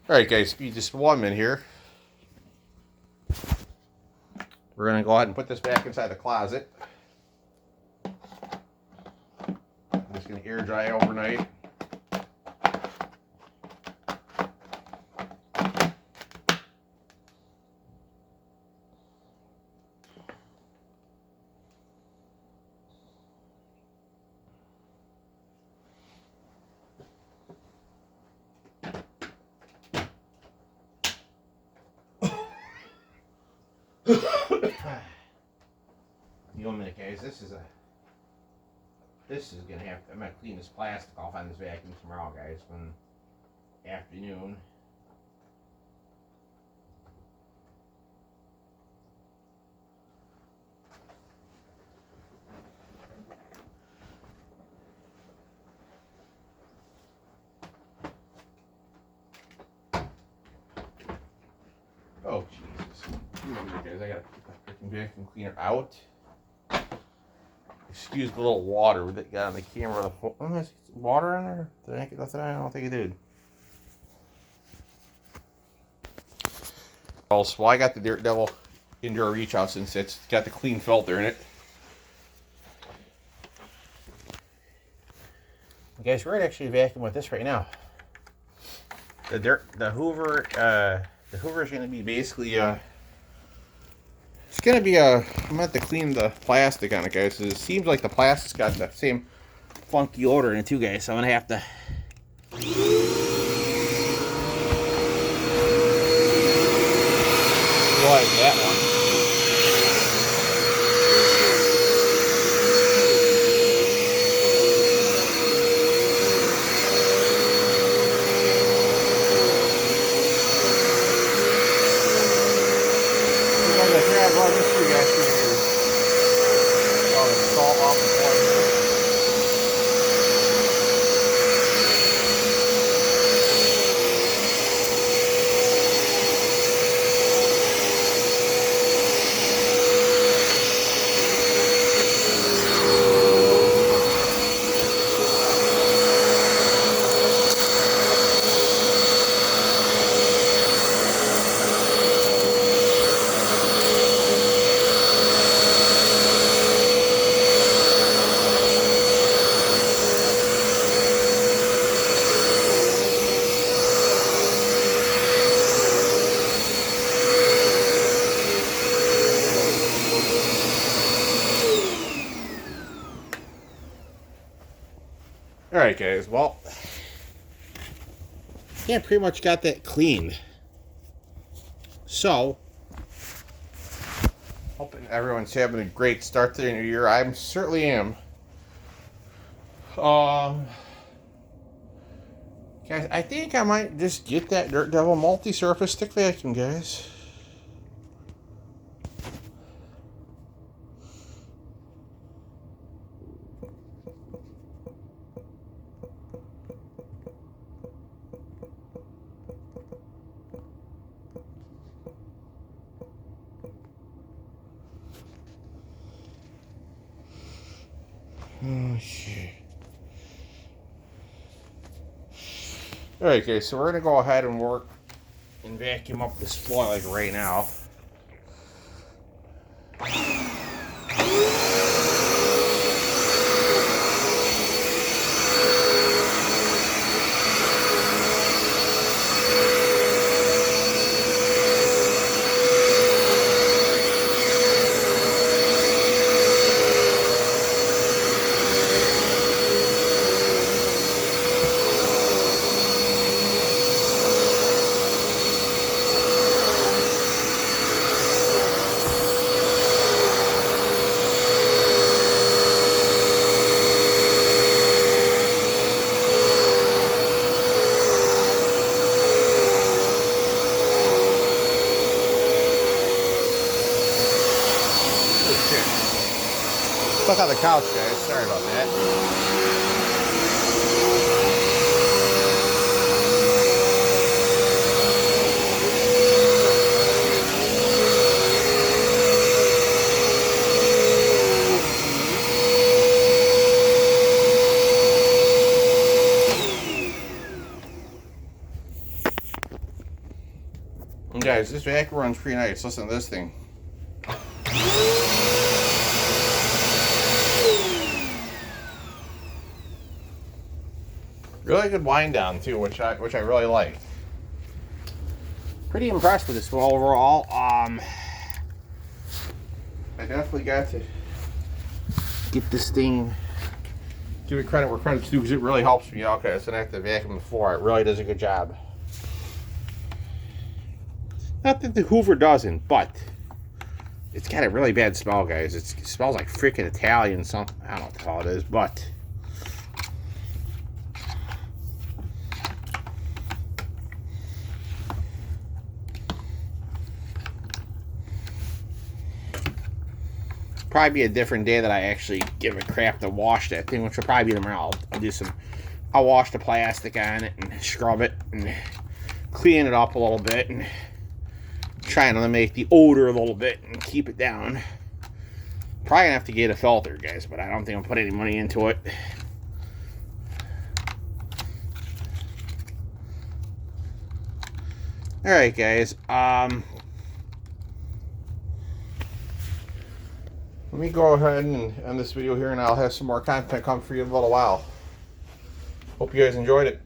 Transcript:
Alright guys, be just 1 minute here. We're going to go ahead and put this back inside the closet. I'm just going to air dry overnight. Give me 1 minute, guys. This is gonna have. I'm gonna clean this plastic off on this vacuum tomorrow, guys. When afternoon. Oh Jesus! Guys, I gotta put my freaking vacuum cleaner out. Excuse the little water that got on the camera. Oh, there's water in there? Did I get nothing? I don't think I did. Also, well, I got the Dirt Devil Endura Reach Out since it's got the clean filter in it. Guys, we're gonna actually vacuum with this right now. The Hoover is gonna be basically it's gonna be I'm gonna have to clean the plastic on it, guys. It seems like the plastic's got the same funky odor in it too, guys. So I'm gonna have to. Like that one. Alright guys, well, yeah, pretty much got that cleaned. So, hoping everyone's having a great start to the new year. I certainly am. Guys, I think I might just get that Dirt Devil multi-surface stick vacuum, guys. Oh, shit. Alright guys, so we're going to go ahead and work and vacuum up this floor like right now. Stuck on the couch, guys. Sorry about that. And guys, this vacuum runs pretty nice. Listen to this thing. Really good wind down too, which I really like. Pretty impressed with this one overall. I definitely got to get this thing, give it credit where credit's due, because it really helps me out. Okay, so I have to vacuum the floor. It really does a good job. Not that the Hoover doesn't, but it's got a really bad smell, guys. It smells like freaking Italian something. I don't know what the hell it is, but probably be a different day that I actually give a crap to wash that thing, which will probably be tomorrow. I'll wash the plastic on it and scrub it and clean it up a little bit and try and eliminate the odor a little bit and keep it down. Probably gonna have to get a filter, guys, but I don't think I'll put any money into it. Alright, guys. Let me go ahead and end this video here, and I'll have some more content come for you in a little while. Hope you guys enjoyed it.